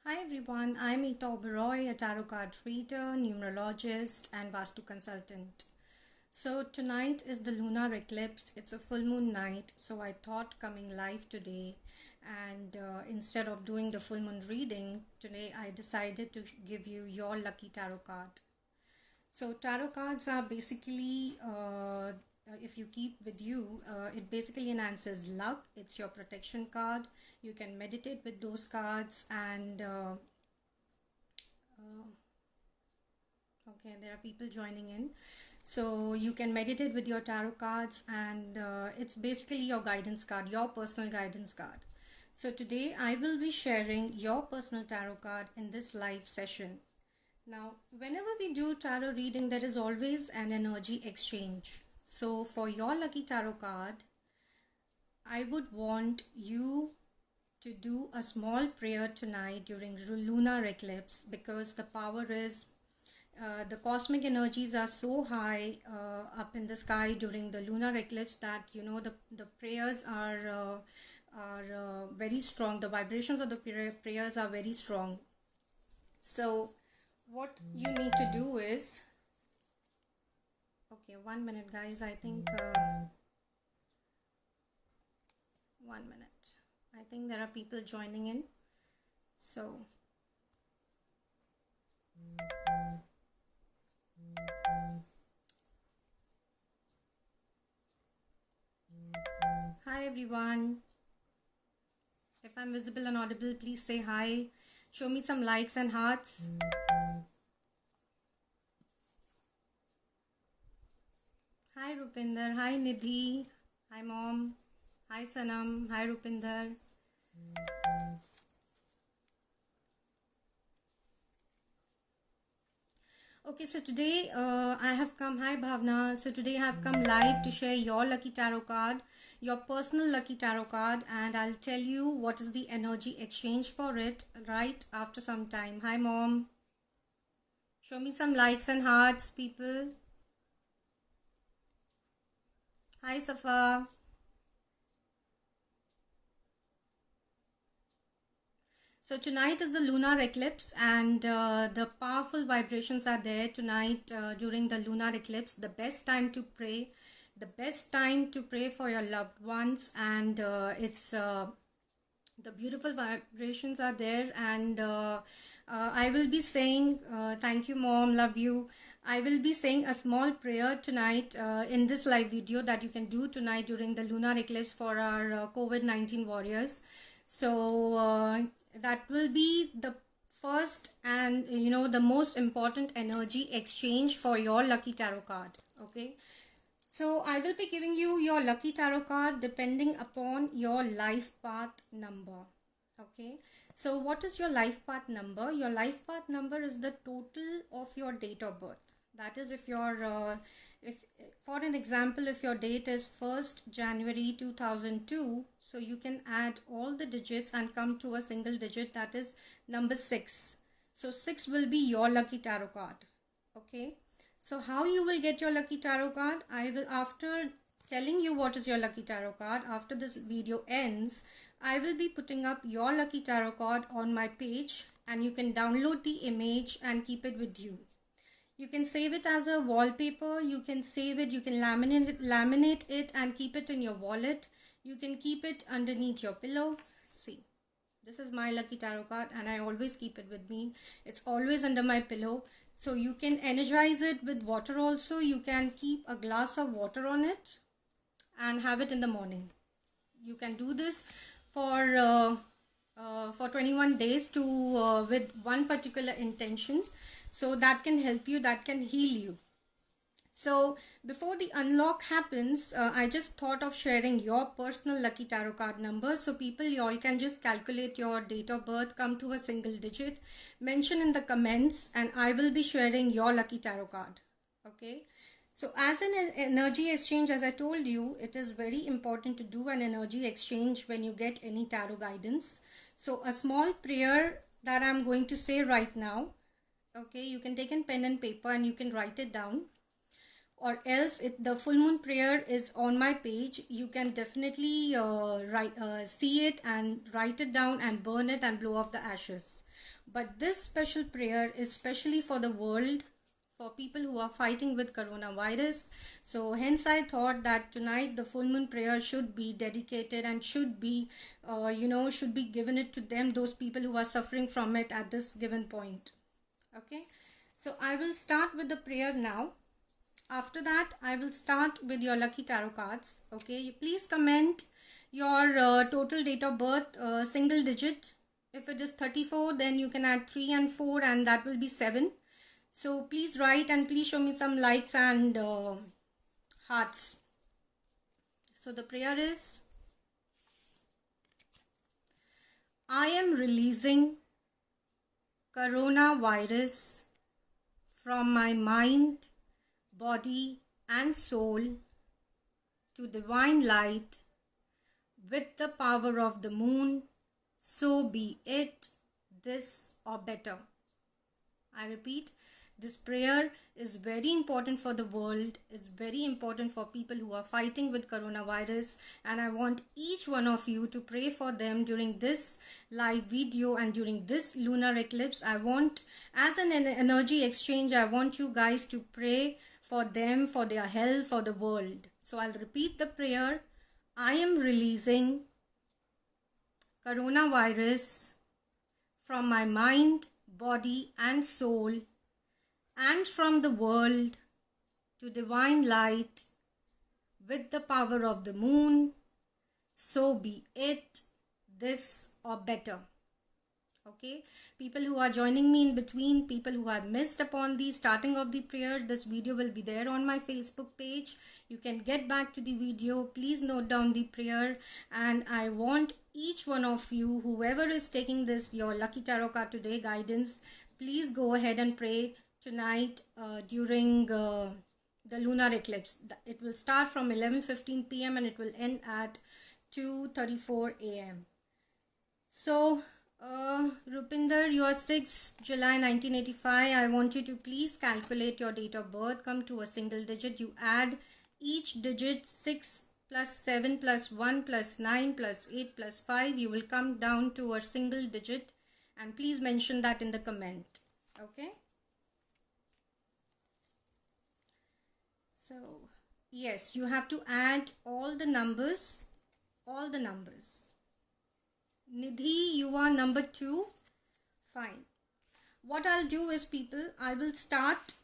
Hi everyone, I'm Ita Oberoi, a tarot card reader, numerologist, and Vastu consultant. So, tonight is the lunar eclipse. It's a full moon night, so I thought coming live today and instead of doing the full moon reading, today I decided to give you your lucky tarot card. So tarot cards are basically, if you keep with you, it basically enhances luck. It's your protection card. You can meditate with those cards and okay, there are people joining in. So you can meditate with your tarot cards and it's basically your guidance card, your personal guidance card. So today I will be sharing your personal tarot card in this live session. Now, whenever we do tarot reading, there is always an energy exchange. So, for your lucky tarot card, I would want you to do a small prayer tonight during lunar eclipse because the power is the cosmic energies are so high up in the sky during the lunar eclipse that the prayers are very strong. The vibrations of the prayers are very strong. So what you need to do is, okay, 1 minute guys, I think 1 minute, I think there are people joining in. So hi everyone, if I'm visible and audible, please say hi. Show me some likes and hearts. Hi Rupinder, hi Nidhi, hi mom, hi Sanam, hi Rupinder. Okay, so today I have come, hi Bhavna. So today I have come live to share your lucky tarot card, your personal lucky tarot card, and I'll tell you what is the energy exchange for it right after some time. Hi mom. Show me some likes and hearts, people. Hi Safa. So tonight is the lunar eclipse and the powerful vibrations are there tonight during the lunar eclipse. The best time to pray, the best time to pray for your loved ones, and it's the beautiful vibrations are there. And I will be saying thank you mom, love you. I will be saying a small prayer tonight in this live video that you can do tonight during the lunar eclipse for our COVID-19 warriors. So that will be the first and the most important energy exchange for your lucky tarot card. Okay, so I will be giving you your lucky tarot card depending upon your life path number. Okay, so what is your life path number? Your life path number is the total of your date of birth. That is, if for an example, if your date is 1st January 2002, so you can add all the digits and come to a single digit, that is number 6. So 6 will be your lucky tarot card. Okay, so how you will get your lucky tarot card? I will, after telling you what is your lucky tarot card, after this video ends, I will be putting up your lucky tarot card on my page and you can download the image and keep it with you. You can save it as a wallpaper, you can save it, you can laminate it and keep it in your wallet. You can keep it underneath your pillow. See, this is my lucky tarot card and I always keep it with me. It's always under my pillow. So you can energize it with water also. You can keep a glass of water on it and have it in the morning. You can do this for 21 days to with one particular intention, so that can help you, that can heal you. So before the unlock happens, I just thought of sharing your personal lucky tarot card number. So people, you all can just calculate your date of birth, come to a single digit, mention in the comments, and I will be sharing your lucky tarot card. Okay. So as an energy exchange, as I told you, it is very important to do an energy exchange when you get any tarot guidance. So a small prayer that I'm going to say right now. Okay, you can take a pen and paper and you can write it down. or else the full moon prayer is on my page. You can definitely see it and write it down and burn it and blow off the ashes. But this special prayer is specially for the world, for people who are fighting with coronavirus. So hence I thought that tonight the full moon prayer should be dedicated and should be should be given it to them, those people who are suffering from it at this given point. Okay, so I will start with the prayer now. After that, I will start with your lucky tarot cards. Okay, please comment your total date of birth, single digit. If it is 34, then you can add 3 and 4, and that will be 7. So please write and please show me some likes and hearts. So the prayer is, I am releasing coronavirus from my mind, body and soul to divine light with the power of the moon. So be it, this or better. I repeat, this prayer is very important for the world. It's very important for people who are fighting with coronavirus, and I want each one of you to pray for them during this live video and during this lunar eclipse. I want, as an energy exchange, I want you guys to pray for them, for their health, for the world. So I'll repeat the prayer. I am releasing coronavirus from my mind, body and soul, and from the world to divine light with the power of the moon. So be it, this or better. Okay, people who are joining me in between, people who have missed upon the starting of the prayer, this video will be there on my Facebook page. You can get back to the video. Please note down the prayer, and I want each one of you, whoever is taking this your lucky tarot card today guidance, please go ahead and pray tonight during the lunar eclipse. It will start from 11:15 p.m. and it will end at 2:34 a.m. So Rupinder, you are 6 July 1985. I want you to please calculate your date of birth. Come to a single digit. You add each digit 6 plus 7 plus 1 plus 9 plus 8 plus 5. You will come down to a single digit, and please mention that in the comment. Okay. So yes, you have to add all the numbers. All the numbers. Nidhi, you are number 2. Fine. What I'll do is, people, I will start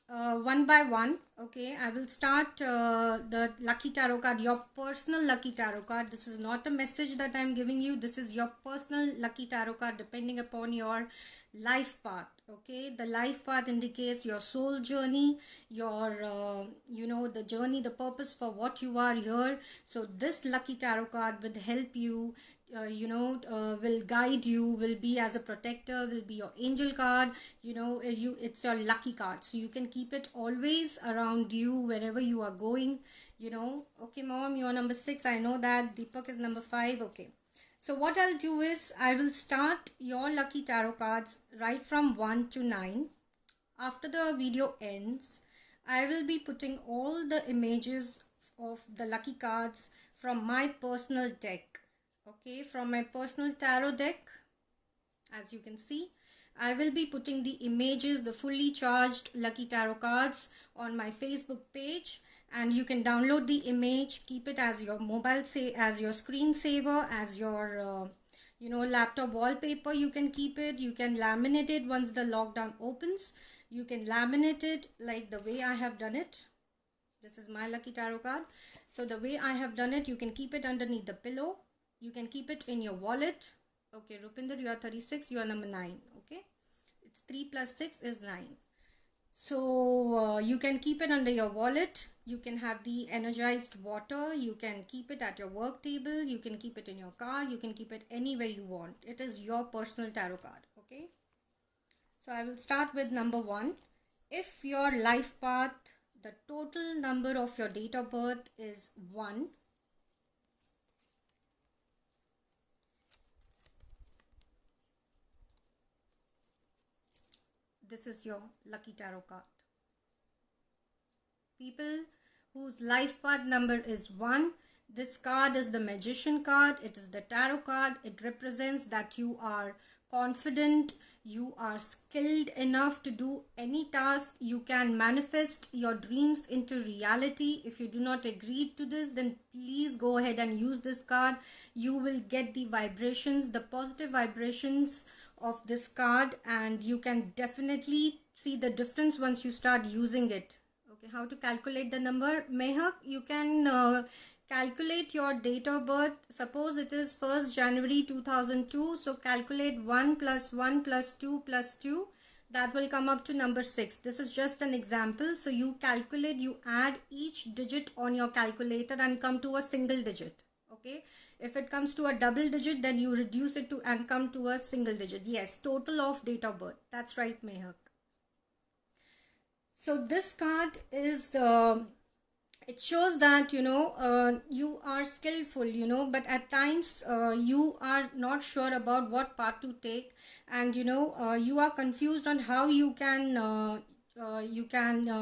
one by one. Okay, I will start the lucky tarot card, your personal lucky tarot card. This is not a message that I'm giving you. This is your personal lucky tarot card depending upon your life path. Okay, the life path indicates your soul journey, your the journey, the purpose for what you are here. So this lucky tarot card will help you, will guide you, will be as a protector, will be your angel card. It's your lucky card, so you can keep it always around you wherever you are going. Okay, mom, you are number 6. I know that. Deepak is number 5. Okay, so what I'll do is, I will start your lucky tarot cards right from 1 to 9. After the video ends, I will be putting all the images of the lucky cards from my personal deck. Okay, from my personal tarot deck. As you can see, I will be putting the images, the fully charged lucky tarot cards on my Facebook page, and you can download the image, keep it as your mobile, as your screensaver, as your laptop wallpaper. You can keep it, you can laminate it once the lockdown opens. You can laminate it like the way I have done it. This is my lucky tarot card. So the way I have done it, you can keep it underneath the pillow. You can keep it in your wallet. Okay, Rupinder, you are 36. You are number 9. Okay, it's 3 plus 6 is 9. So you can keep it under your wallet. You can have the energized water. You can keep it at your work table. You can keep it in your car. You can keep it anywhere you want. It is your personal tarot card. Okay, so I will start with number 1. If your life path, the total number of your date of birth is 1, this is your lucky tarot card. people whose life path number is 1. This card is the Magician card. It is the tarot card. It represents that you are confident, you are skilled enough to do any task, you can manifest your dreams into reality. If you do not agree to this, then please go ahead and use this card. You will get the vibrations, the positive vibrations of this card, and you can definitely see the difference once you start using it. Okay, how to calculate the number? Mehak, you can calculate your date of birth. Suppose it is 1st January 2002. So calculate 1 plus 1 plus 2 plus 2. That will come up to number 6. This is just an example. So you calculate, you add each digit on your calculator and come to a single digit. Okay. If it comes to a double digit, then you reduce it to and come to a single digit. Yes, total of date of birth. That's right, Mehak. So this card is it shows that you are skillful, but at times you are not sure about what path to take, and you are confused on how you can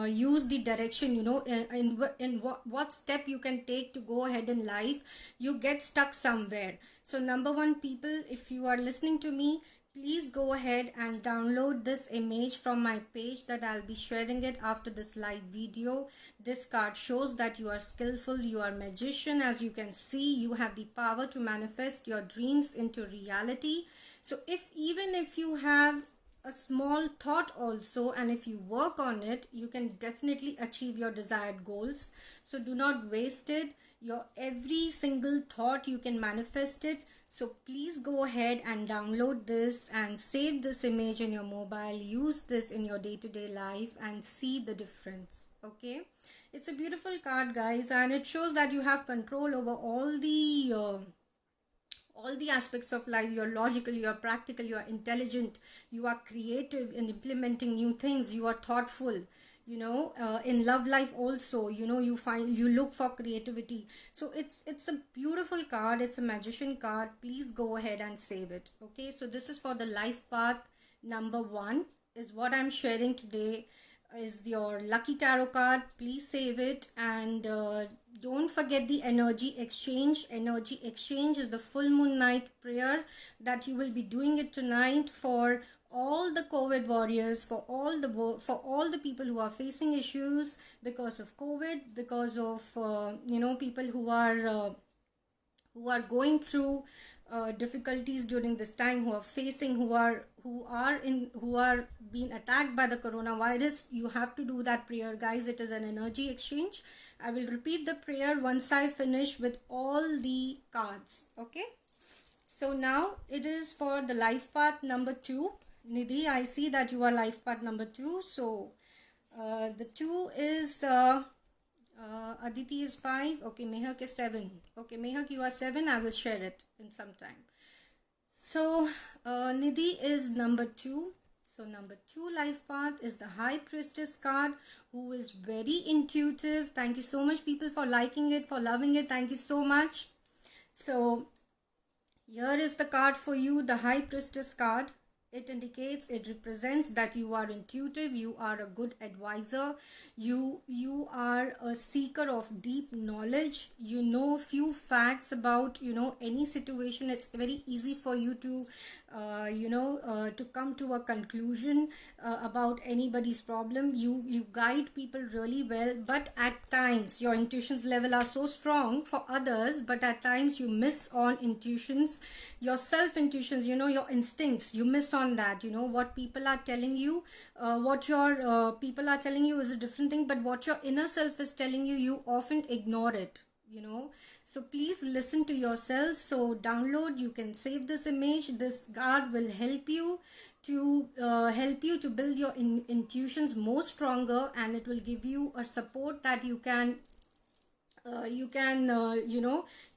use the direction, in what step you can take to go ahead in life. You get stuck somewhere. So number one, people, if you are listening to me, please go ahead and download this image from my page that I'll be sharing it after this live video. This card shows that you are skillful, you are magician. As you can see, you have the power to manifest your dreams into reality. So even if you have a small thought also, and if you work on it, you can definitely achieve your desired goals. So do not waste it. Your every single thought, you can manifest it. So please go ahead and download this and save this image in your mobile. Use this in your day-to-day life and see the difference. Okay, it's a beautiful card, guys, and it shows that you have control over all the aspects of life. You're logical, you're practical, you're intelligent, you are creative in implementing new things, you are thoughtful. In love life also, you look for creativity. So it's a beautiful card. It's a magician card. Please go ahead and save it. Okay, so this is for the life path number 1 is what I'm sharing today, is your lucky tarot card. Please save it, and don't forget the energy exchange. Energy exchange is the full moon night prayer that you will be doing it tonight for all the COVID warriors, for all the people who are facing issues because of COVID, because of people who are going through difficulties during this time, who are being attacked by the coronavirus. You have to do that prayer, guys. It is an energy exchange. I will repeat the prayer once I finish with all the cards. Okay, so now it is for the life path number 2. Nidhi, I see that you are life path number 2. So the 2 is Aditi is 5. Okay, Mehak is 7. Okay, Mehak, you are 7. I will share it in some time. So Nidhi is number 2. So number 2 life path is the High Priestess card, who is very intuitive. Thank you so much, people, for liking it, for loving it. Thank you so much. So here is the card for you, the High Priestess card. It indicates, it represents that you are intuitive, you are a good advisor, you are a seeker of deep knowledge, you know few facts about any situation. It's very easy for you to to come to a conclusion about anybody's problem. You guide people really well, but at times your intuitions level are so strong for others, but at times you miss on intuitions, your self intuitions, your instincts. You miss on that. What people are telling you, what your people are telling you is a different thing, but what your inner self is telling you, you often ignore it. So please listen to yourself. So download, you can save this image. This card will help you to build your intuitions more stronger, and it will give you a support that you can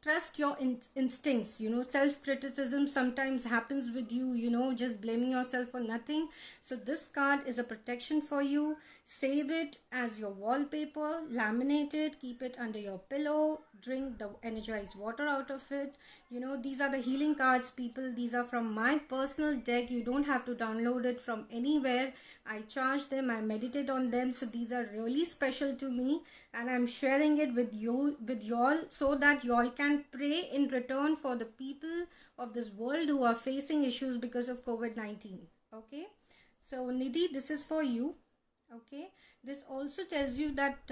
trust your instincts. Self-criticism sometimes happens with you, just blaming yourself for nothing. So this card is a protection for you. Save it as your wallpaper, laminate it, keep it under your pillow, drink the energized water out of it. These are the healing cards, people. These are from my personal deck. You don't have to download it from anywhere. I charge them, I meditate on them, so these are really special to me, and I'm sharing it with you, with y'all, so that y'all can pray in return for the people of this world who are facing issues because of COVID-19. Okay, so Nidhi, this is for you. Okay, this also tells you that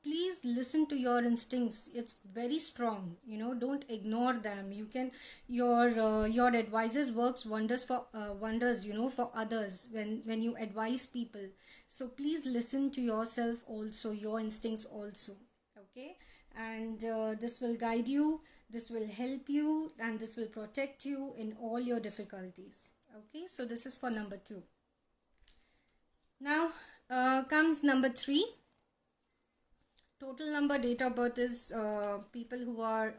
please listen to your instincts. It's very strong. Don't ignore them. You can your advices works wonders for wonders, for others when you advise people. So please listen to yourself also, your instincts also. Okay, and this will guide you, this will help you, and this will protect you in all your difficulties. Okay, so this is for number 2. Now comes number 3. Total number, date of birth is people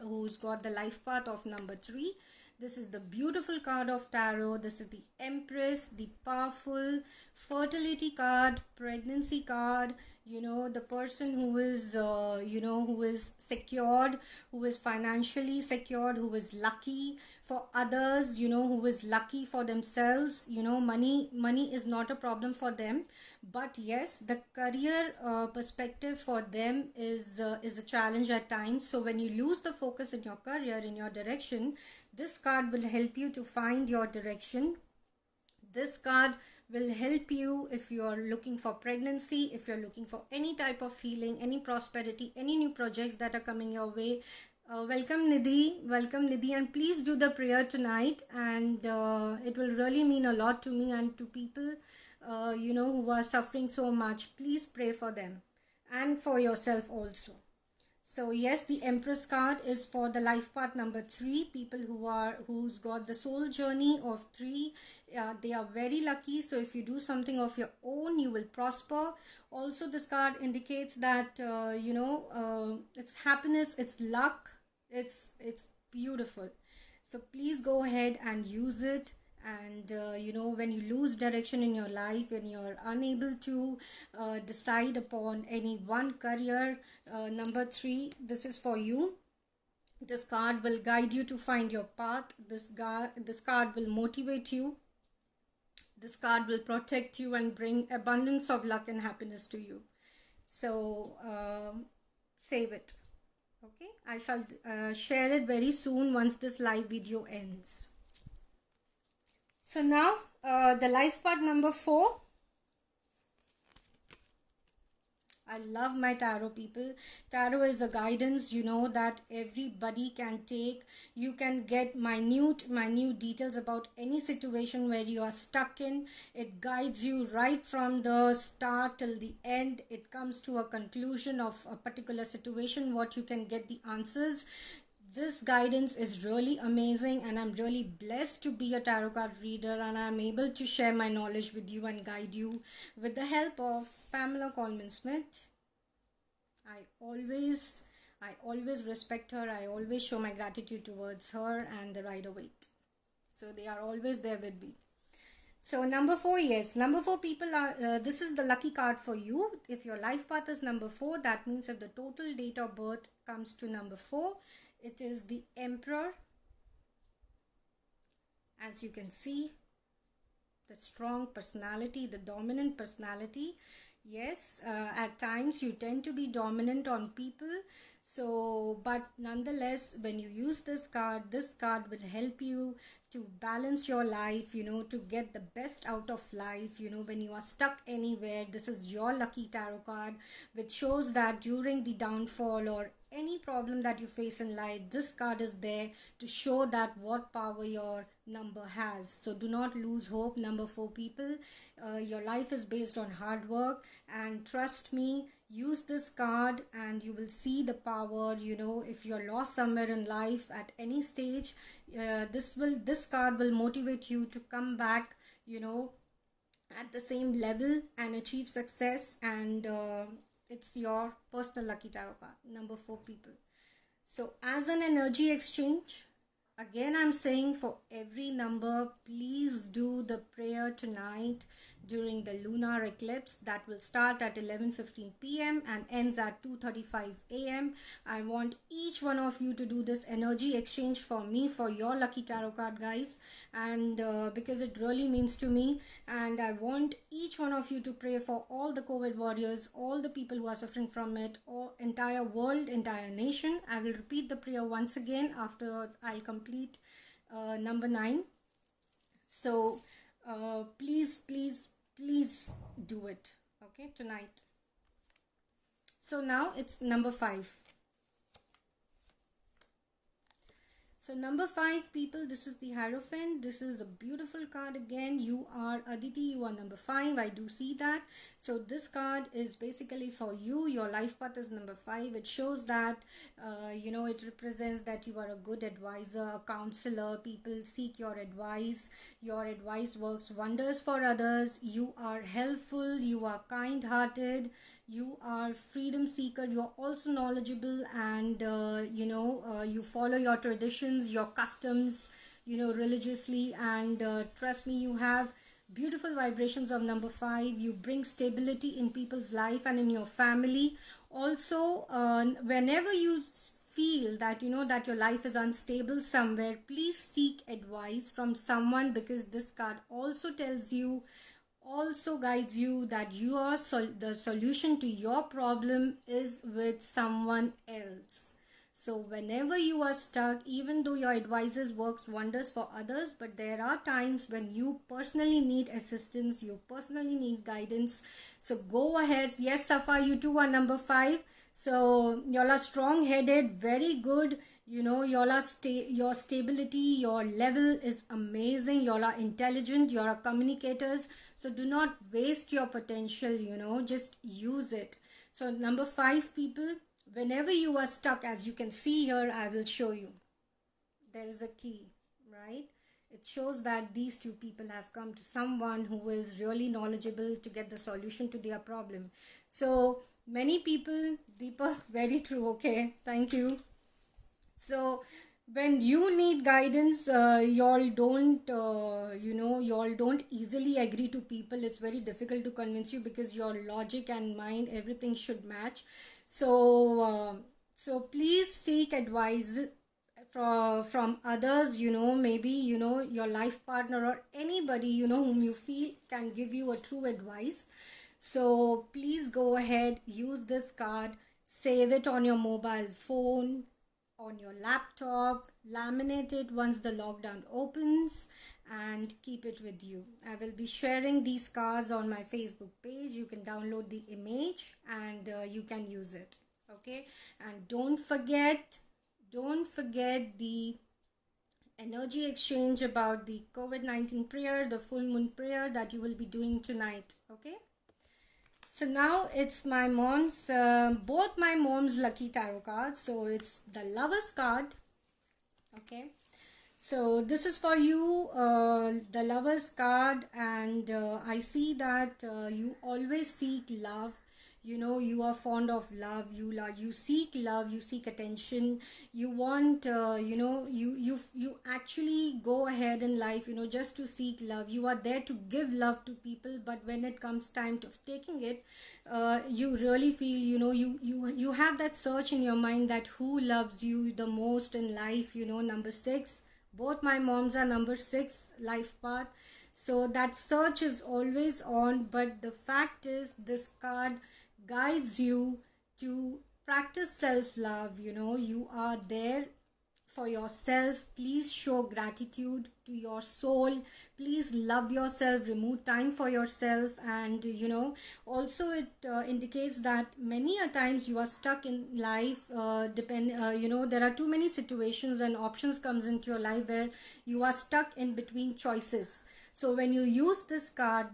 who's got the life path of number 3. This is the beautiful card of tarot. This is the Empress, the powerful fertility card, pregnancy card. The person who is who is secured, who is financially secured, who is lucky. For others, who is lucky for themselves. Money is not a problem for them, but yes, the career perspective for them is a challenge at times. So when you lose the focus in your career, in your direction, this card will help you to find your direction. This card will help you if you are looking for pregnancy, if you're looking for any type of healing, any prosperity, any new projects that are coming your way. Welcome Nidhi, and please do the prayer tonight, and it will really mean a lot to me and to people who are suffering so much. Please pray for them and for yourself also. So yes, the Empress card is for the life path number 3. People who's got the soul journey of 3, they are very lucky. So if you do something of your own, you will prosper. Also, this card indicates that it's happiness, it's luck, it's beautiful. So please go ahead and use it. And when you lose direction in your life, when you're unable to decide upon any one career, number 3, this is for you. This card will guide you to find your path. This card will motivate you. This card will protect you and bring abundance of luck and happiness to you. So save it. Okay, I shall share it very soon once this live video ends. So now the life path number 4. I love my tarot, people. Tarot is a guidance, that everybody can take. You can get minute details about any situation where you are stuck in. It guides you right from the start till the end. It comes to a conclusion of a particular situation, what you can get the answers. This guidance is really amazing, and I'm really blessed to be a tarot card reader, and I'm able to share my knowledge with you and guide you with the help of Pamela Coleman Smith. I always respect her. I always show my gratitude towards her and the Rider-Waite. So they are always there with me. So number 4, yes, number 4 people are, this is the lucky card for you. If your life path is number 4, that means if the total date of birth comes to number 4, it is the Emperor. As you can see, the strong personality, the dominant personality. Yes, at times you tend to be dominant on people. So, but nonetheless, when you use this card will help you to balance your life, to get the best out of life. When you are stuck anywhere, this is your lucky tarot card, which shows that during the downfall or any problem that you face in life, this card is there to show that what power your number has. So do not lose hope, number 4 people. Your life is based on hard work, and trust me, use this card and you will see the power. If you're lost somewhere in life at any stage, this card will motivate you to come back at the same level and achieve success. And it's your personal lucky tarot card, number 4 people. So as an energy exchange, again I'm saying, for every number, please do the prayer tonight during the lunar eclipse that will start at 11:15 p.m. and ends at 2:35 a.m. I want each one of you to do this energy exchange for me, for your lucky tarot card, guys, and because it really means to me. And I want each one of you to pray for all the COVID warriors, all the people who are suffering from it, or entire world, entire nation. I will repeat the prayer once again after I'll complete number 9. So please, please, please do it, okay, tonight. So now it's number 5. So number 5, people, this is the Hierophant. This is a beautiful card again. You are Aditi, you are number 5. I do see that. So this card is basically for you. Your life path is number 5. It shows that, it represents that you are a good advisor, a counselor. People seek your advice. Your advice works wonders for others. You are helpful. You are kind-hearted. You are freedom seeker. You're also knowledgeable, and you follow your traditions, your customs, religiously, and trust me, you have beautiful vibrations of number 5. You bring stability in people's life and in your family. Also, whenever you feel that that your life is unstable somewhere, please seek advice from someone, because this card also tells you, also guides you, that the solution to your problem is with someone else. So whenever you are stuck, even though your advices works wonders for others, but there are times when you personally need assistance, you personally need guidance. So go ahead. Yes, Safa, you too are number 5. So y'all are strong headed, very good. Y'all are your stability, your level is amazing. Y'all are intelligent, y'all are communicators. So do not waste your potential, just use it. So number 5, people, whenever you are stuck, as you can see here, I will show you. There is a key, right? It shows that these two people have come to someone who is really knowledgeable to get the solution to their problem. So many people, Deepa, very true, okay, thank you. So when you need guidance, y'all don't y'all don't easily agree to people. It's very difficult to convince you, because your logic and mind, everything should match. So please seek advice from others, maybe your life partner or anybody whom you feel can give you a true advice. So please go ahead, use this card, save it on your mobile phone, on your laptop, laminate it once the lockdown opens, and keep it with you. I will be sharing these cards on my Facebook page. You can download the image, and you can use it, okay? And don't forget the energy exchange about the COVID-19 prayer, the full moon prayer that you will be doing tonight, okay? So now it's my mom's, both my mom's lucky tarot cards. So it's the Lover's card, okay? So this is for you, the Lover's card, and I see that you always seek love. You are fond of love. You seek love, you seek attention. You want you actually go ahead in life, just to seek love. You are there to give love to people, but when it comes time to taking it, you really feel, you have that search in your mind, that who loves you the most in life. Number 6, both my moms are number 6 life path. So that search is always on, but the fact is, this card guides you to practice self-love. You are there for yourself. Please show gratitude to your soul. Please love yourself, remove time for yourself. And also it indicates that many a times you are stuck in life, there are too many situations and options comes into your life where you are stuck in between choices. So when you use this card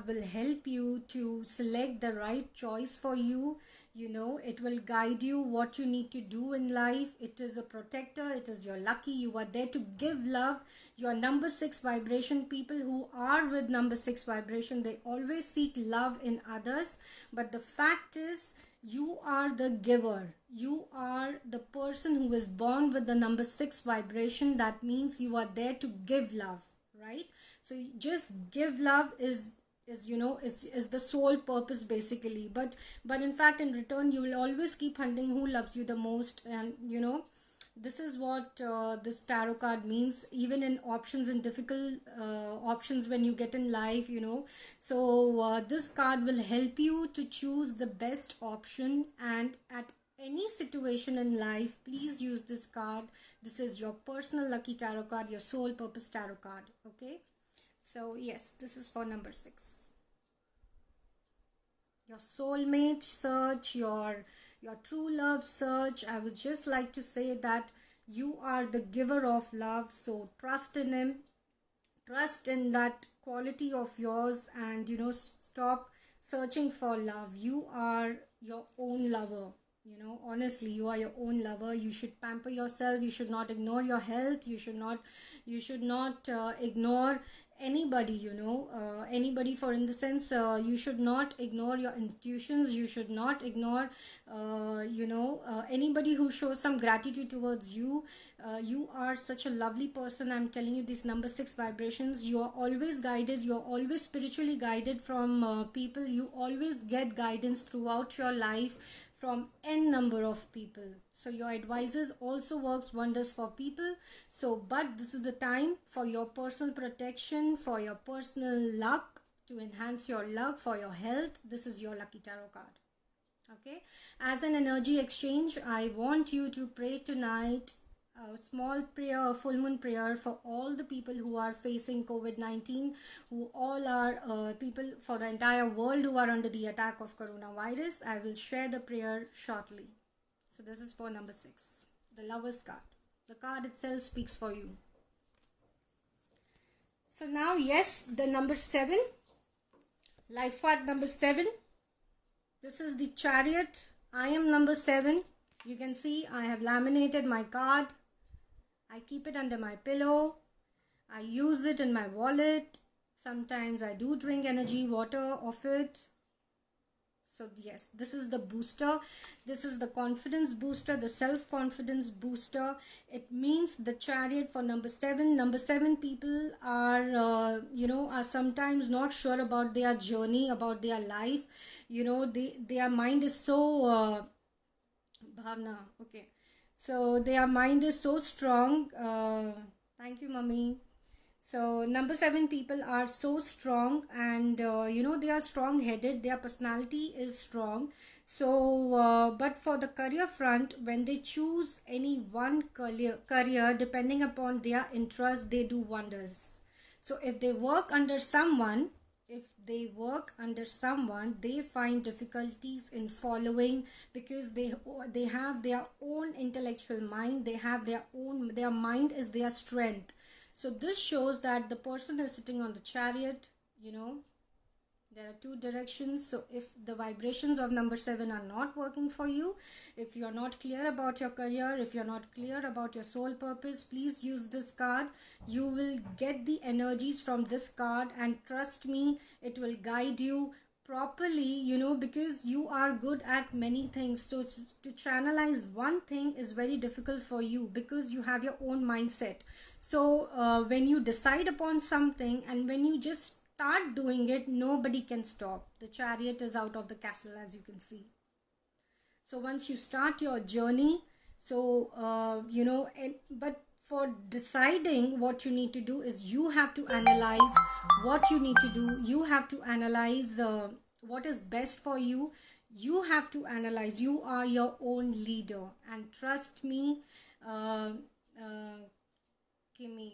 will help you to select the right choice for you. It will guide you what you need to do in life. It is a protector. It is your lucky. You are there to give love. Your number 6 vibration, people who are with number 6 vibration, they always seek love in others. But the fact is, you are the giver. You are the person who is born with the number 6 vibration. That means you are there to give love, right? So just give love is is, you know, is the sole purpose basically. But in fact, in return, you will always keep hunting who loves you the most. And you know, this is what this tarot card means, even in options, in difficult options when you get in life, you know. So this card will help you to choose the best option, and at any situation in life, please use this card. This is your personal lucky tarot card, your soul purpose tarot card. Okay, so yes, this is for number 6. Your soulmate search, your true love search. I would just like to say that you are the giver of love, so trust in him, trust in that quality of yours, and you know, stop searching for love. You are your own lover. You know, honestly, you are your own lover. You should pamper yourself. You should not ignore your health. You should not ignore anybody, you know, anybody, for in the sense, you should not ignore your intuitions. You should not ignore anybody who shows some gratitude towards you. You are such a lovely person. I'm telling you, these number 6 vibrations, you are always guided. You are always spiritually guided from people. You always get guidance throughout your life from n number of people. So your advisors also works wonders for people. So but this is the time for your personal protection, for your personal luck, to enhance your luck, for your health. This is your lucky tarot card. Okay, as an energy exchange, I want you to pray tonight a small prayer, a full moon prayer, for all the people who are facing COVID-19, who all are people for the entire world who are under the attack of coronavirus. I will share the prayer shortly. So this is for number 6, the Lover's card. The card itself speaks for you. So now, yes, the number 7, life path number 7. This is the Chariot. I am number 7. You can see I have laminated my card. I keep it under my pillow. I use it in my wallet. Sometimes I do drink energy water of it. So yes, this is the booster. This is the confidence booster, the self-confidence booster. It means the Chariot for number 7. Number 7 people are, are sometimes not sure about their journey, about their life. You know, their mind is so, Bhavna, okay. So their mind is so strong. Thank you, mummy. So number 7 people are so strong, and they are strong headed. Their personality is strong. So but for the career front, when they choose any one career depending upon their interest, they do wonders. So if they work under someone, they find difficulties in following, because they have their own intellectual mind. Their mind is their strength. So this shows that the person is sitting on the Chariot. You know, there are 2 directions. So if the vibrations of number 7 are not working for you, if you're not clear about your career, if you're not clear about your soul purpose, please use this card. You will get the energies from this card, and trust me, it will guide you properly, because you are good at many things. So to channelize one thing is very difficult for you, because you have your own mindset. So when you decide upon something, and when you just start doing it, nobody can stop. The Chariot is out of the castle, as you can see. So once you start your journey, so but for deciding what you need to do, is you have to analyze what you need to do. You have to analyze what is best for you. You have to analyze. You are your own leader, and trust me,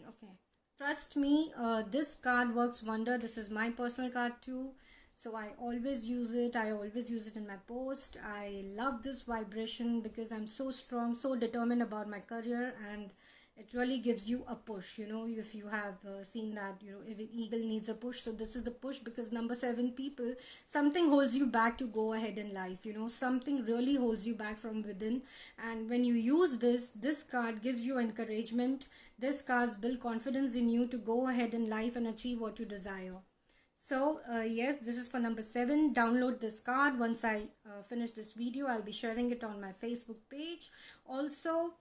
okay, trust me, this card works wonder. This is my personal card too, so I always use it. I always use it in my post. I love this vibration because I'm so strong, so determined about my career, and it really gives you a push. If you have seen that, if an eagle needs a push, so this is the push. Because number 7 people, something holds you back to go ahead in life. Something really holds you back from within, and when you use this card gives you encouragement. This cards build confidence in you to go ahead in life and achieve what you desire. So yes, this is for number 7. Download this card. Once I finish this video, I'll be sharing it on my Facebook page. Also,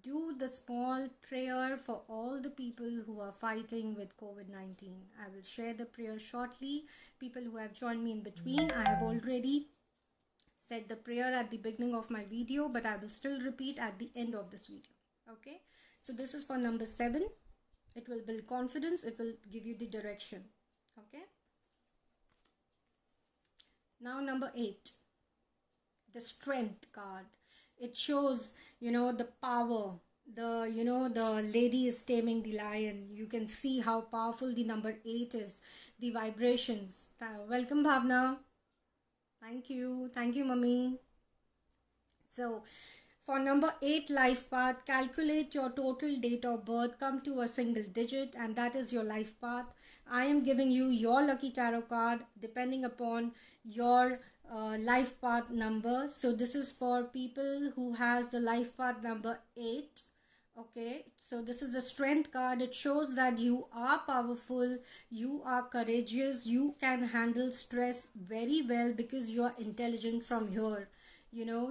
do the small prayer for all the people who are fighting with COVID-19. I will share the prayer shortly. People who have joined me in between, I have already said the prayer at the beginning of my video, but I will still repeat at the end of this video. Okay, so this is for number 7. It will build confidence, it will give you the direction. Okay, now number 8, the strength card. It shows, the power. The lady is taming the lion. You can see how powerful the number 8 is. The vibrations. Welcome, Bhavna. Thank you, mummy. So for number 8 life path, calculate your total date of birth, come to a single digit, and that is your life path. I am giving you your lucky tarot card depending upon your life path number. So this is for people who has the life path number 8. Okay, so this is the strength card. It shows that you are powerful, you are courageous, you can handle stress very well because you are intelligent from here.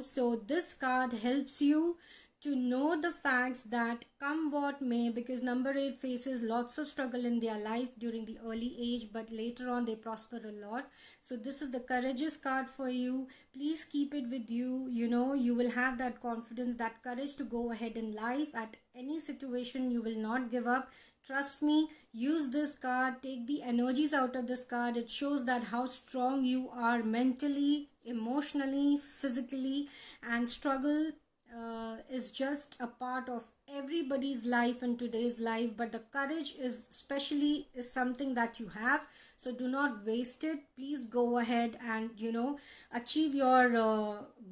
So this card helps you to know the facts that come what may, because number 8 faces lots of struggle in their life during the early age, but later on they prosper a lot. So this is the courageous card for you. Please keep it with you. You will have that confidence, that courage to go ahead in life at any situation. You will not give up. Trust me, use this card, take the energies out of this card. It shows that how strong you are mentally, emotionally, physically, and struggle is just a part of everybody's life in today's life, but the courage is something that you have, so do not waste it. Please go ahead and achieve your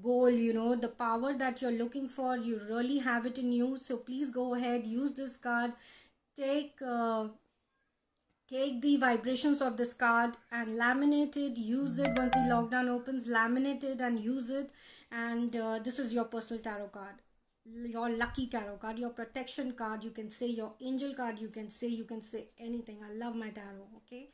goal. The power that you're looking for, you really have it in you. So please go ahead, use this card, take the vibrations of this card and laminate it, use it. Once the lockdown opens, laminate it and use it. And this is your personal tarot card, your lucky tarot card, your protection card. You can say your angel card, you can say anything. I love my tarot. Okay,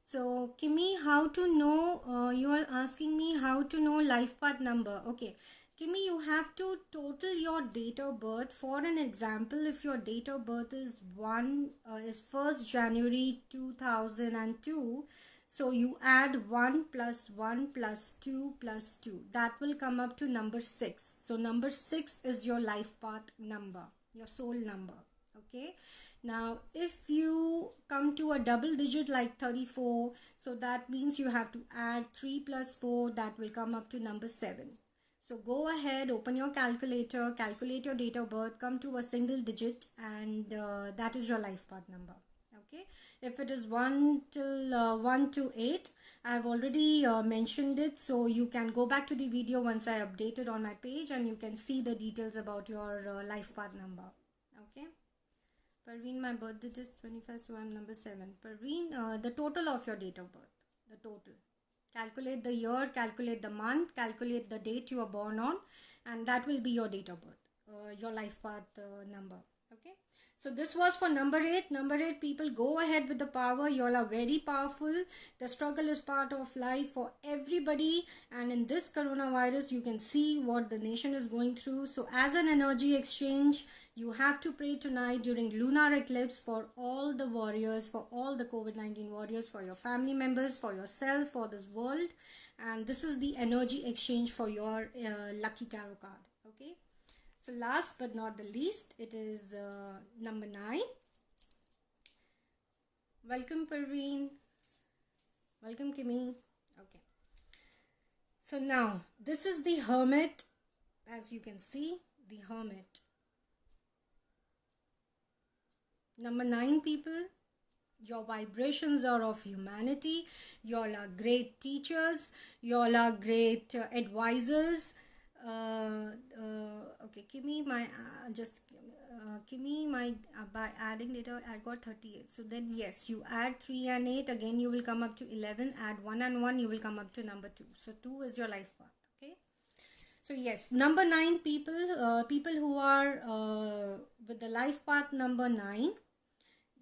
so Kimmy, how to know, you are asking me how to know life path number. Okay, Kimmy, you have to total your date of birth. For an example, if your date of birth is 1st January 2002, so you add 1 plus 1 plus 2 plus 2. That will come up to number 6. So number 6 is your life path number, your soul number. Okay. Now, if you come to a double digit like 34, so that means you have to add 3 plus 4. That will come up to number 7. So go ahead, open your calculator, calculate your date of birth, come to a single digit, and that is your life path number. Okay, if it is 1 to 8, I have already mentioned it, so you can go back to the video once I update it on my page, and you can see the details about your life path number. Okay, Parveen, my birth date is 25, so I'm number 7. Parveen, the total of your date of birth, the total. Calculate the year, calculate the month, calculate the date you are born on, and that will be your date of birth, your life path number. Okay, so this was for number 8. Number 8 people, go ahead with the power. You all are very powerful. The struggle is part of life for everybody, and in this coronavirus you can see what the nation is going through. So as an energy exchange, you have to pray tonight during lunar eclipse for all the warriors, for all the COVID-19 warriors, for your family members, for yourself, for this world. And this is the energy exchange for your lucky tarot card. Okay, so last but not the least, it is number 9. Welcome, Parveen. Welcome, Kimmy. Okay, so now this is the Hermit. As you can see, the Hermit. Number 9 people, your vibrations are of humanity. You all are great teachers. You all are great advisors. Okay, Kimmy, by adding data I got 38. So then yes, you add 3 and 8, again you will come up to 11. Add 1 and 1, you will come up to number 2. So 2 is your life path. Okay, so yes, number 9 people, people who are with the life path number 9,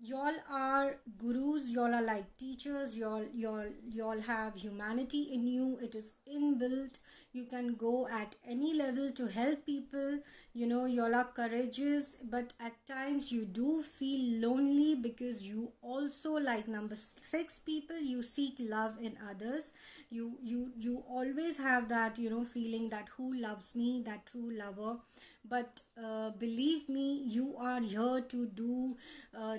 y'all are gurus, y'all are like teachers, y'all have humanity in you. It is inbuilt. You can go at any level to help people. Y'all are courageous, but at times you do feel lonely because you also, like number 6 people, you seek love in others. You always have that, feeling that who loves me, that true lover. But believe me, you are here to do,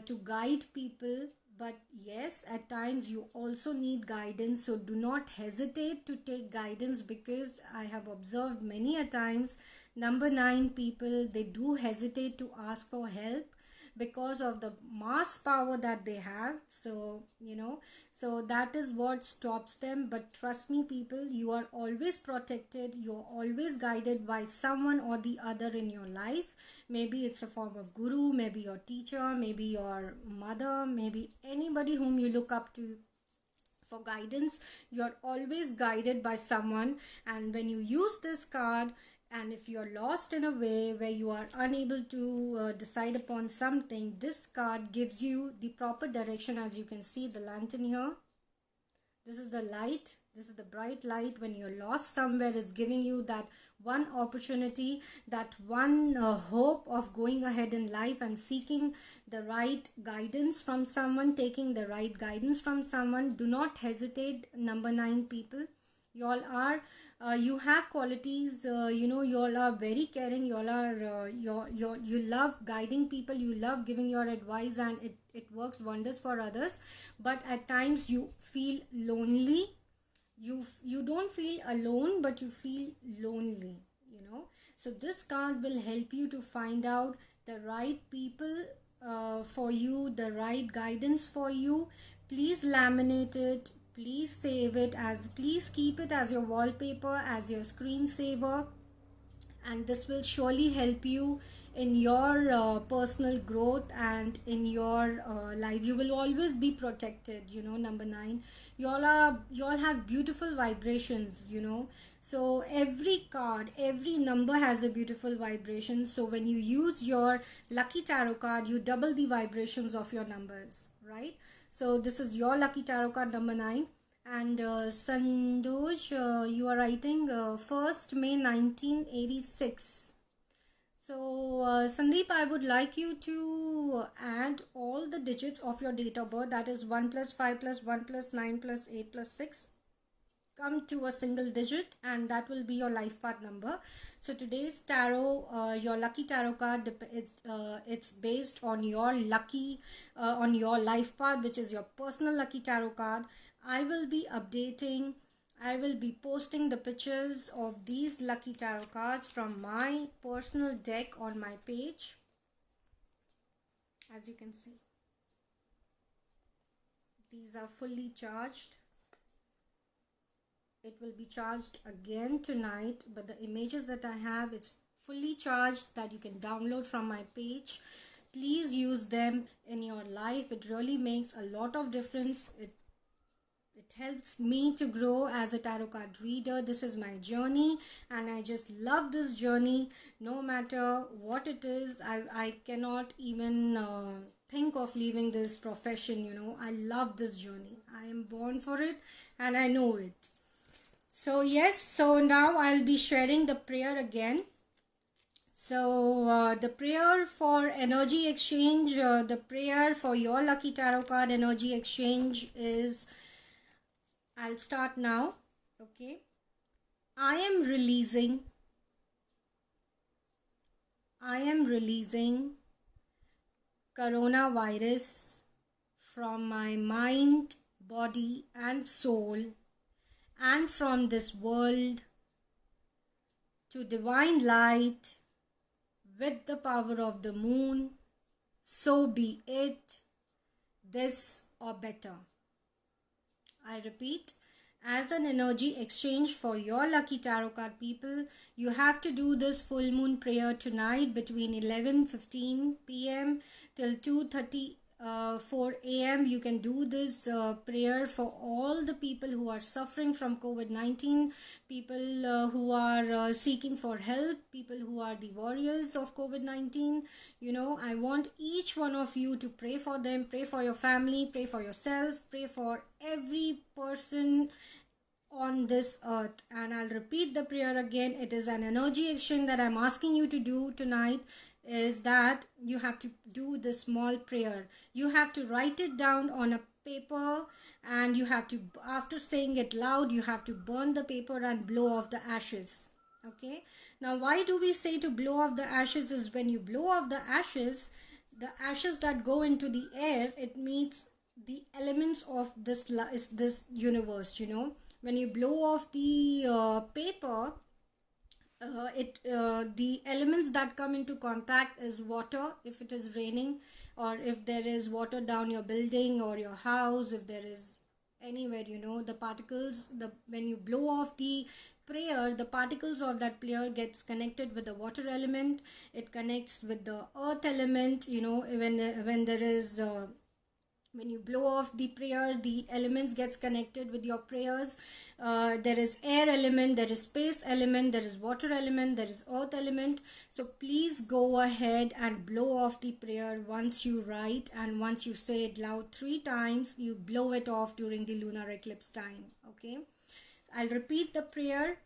to guide people. But yes, at times you also need guidance, so do not hesitate to take guidance, because I have observed many a times number 9 people, they do hesitate to ask for help because of the mass power that they have. So that is what stops them. But trust me people, you are always protected, you're always guided by someone or the other in your life. Maybe it's a form of guru, maybe your teacher, maybe your mother, maybe anybody whom you look up to for guidance. You're always guided by someone. And when you use this card, and if you're lost in a way where you are unable to decide upon something, this card gives you the proper direction. As you can see the lantern here, this is the light, this is the bright light. When you're lost somewhere, it's giving you that one opportunity, that one hope of going ahead in life and seeking the right guidance from someone, taking the right guidance from someone. Do not hesitate, number 9 people. Y'all are you have qualities, y'all are very caring, y'all are you love guiding people, you love giving your advice, and it works wonders for others. But at times you feel lonely. You don't feel alone, but you feel lonely. So this card will help you to find out the right people for you, the right guidance for you. Please laminate it, please save it, as please keep it as your wallpaper, as your screensaver, and this will surely help you in your personal growth and in your life. You will always be protected. Number 9, y'all have beautiful vibrations. So every card, every number has a beautiful vibration. So when you use your lucky tarot card, you double the vibrations of your numbers, right? So this is your lucky tarot card, number 9. And Sandoj, you are writing 1st May 1986. So Sandeep, I would like you to add all the digits of your date of birth, that is 1 plus 5 plus 1 plus 9 plus 8 plus 6, come to a single digit, and that will be your life path number. So today's tarot, your lucky tarot card, it's based on your lucky on your life path, which is your personal lucky tarot card. I will be posting the pictures of these lucky tarot cards from my personal deck on my page. As you can see, these are fully charged. It will be charged again tonight, but the images that I have, it's fully charged, that you can download from my page. Please use them in your life. It really makes a lot of difference. It helps me to grow as a tarot card reader. This is my journey, and I just love this journey. No matter what it is, I cannot even think of leaving this profession. I love this journey. I am born for it, and I know it. So yes, so now I'll be sharing the prayer again. So the prayer for energy exchange, the prayer for your lucky tarot card energy exchange is, I'll start now. Okay. I am releasing coronavirus from my mind, body and soul, and from this world to divine light with the power of the moon. So be it, this or better. I repeat, as an energy exchange for your lucky tarot card people, you have to do this full moon prayer tonight between 11:15 p.m. till 2:30 4 a.m. You can do this prayer for all the people who are suffering from COVID-19, people who are seeking for help, people who are the warriors of COVID-19. You know, I want each one of you to pray for them, pray for your family, pray for yourself, pray for every person on this earth. And I'll repeat the prayer again. It is an energy exchange that I'm asking you to do tonight. Is that you have to do this small prayer. You have to write it down on a paper, and you have to, after saying it loud, you have to burn the paper and blow off the ashes. Okay, now why do we say to blow off the ashes? Is when you blow off the ashes that go into the air, it means the elements of this universe. You know, when you blow off the paper, the elements that come into contact is water, if it is raining, or if there is water down your building or your house, if there is anywhere, you know, the particles, when you blow off the prayer, the particles of that prayer gets connected with the water element, it connects with the earth element. You know, when there is when you blow off the prayer, the elements gets connected with your prayers. There is air element, there is space element, there is water element, there is earth element. So please go ahead and blow off the prayer once you write, and once you say it loud 3 times, you blow it off during the lunar eclipse time. Okay, I'll repeat the prayer.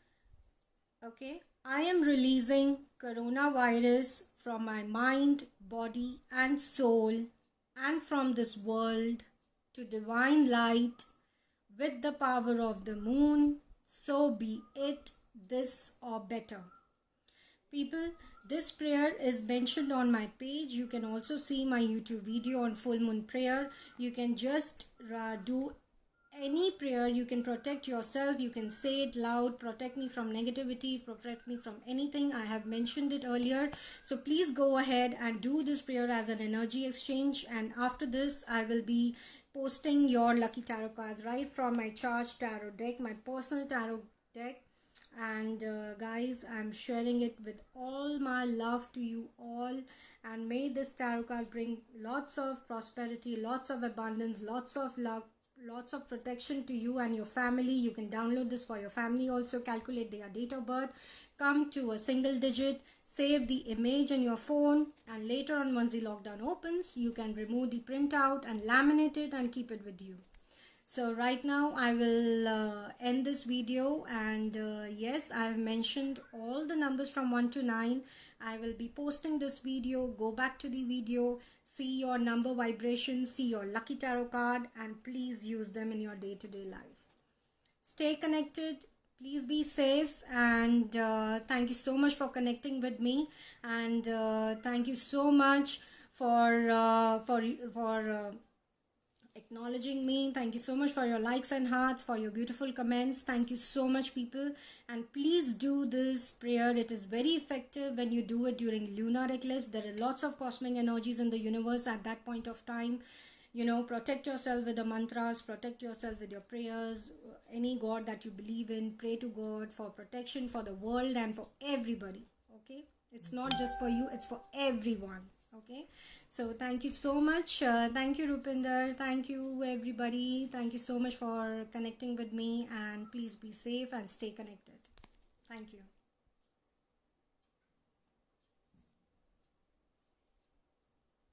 Okay, I am releasing coronavirus from my mind, body and soul, and from this world to divine light with the power of the moon. So be it, this or better. People, this prayer is mentioned on my page. You can also see my YouTube video on full moon prayer. You can just do any prayer. You can protect yourself, you can say it loud, protect me from negativity, protect me from anything. I have mentioned it earlier. So please go ahead and do this prayer as an energy exchange, and after this I will be posting your lucky tarot cards right from my charged tarot deck, my personal tarot deck. And guys, I'm sharing it with all my love to you all, and may this tarot card bring lots of prosperity, lots of abundance, lots of luck, lots of protection to you and your family. You can download this for your family also. Calculate their date of birth, come to a single digit, save the image in your phone, and later on, once the lockdown opens, you can remove the printout and laminate it and keep it with you. So right now I will end this video, and yes, I have mentioned all the numbers from 1 to 9. I will be posting this video. Go back to the video, see your number vibrations, see your lucky tarot card, and please use them in your day-to-day life. Stay connected, please be safe, and thank you so much for connecting with me, and thank you so much for acknowledging me. Thank you so much for your likes and hearts, for your beautiful comments. Thank you so much, people. And please do this prayer. It is very effective when you do it during lunar eclipse. There are lots of cosmic energies in the universe at that point of time. You know, protect yourself with the mantras, protect yourself with your prayers. Any god that you believe in, pray to God for protection for the world and for everybody. Okay, it's not just for you, it's for everyone. Okay, so thank you so much. Thank you, Rupinder. Thank you, everybody. Thank you so much for connecting with me, and please be safe and stay connected. Thank you.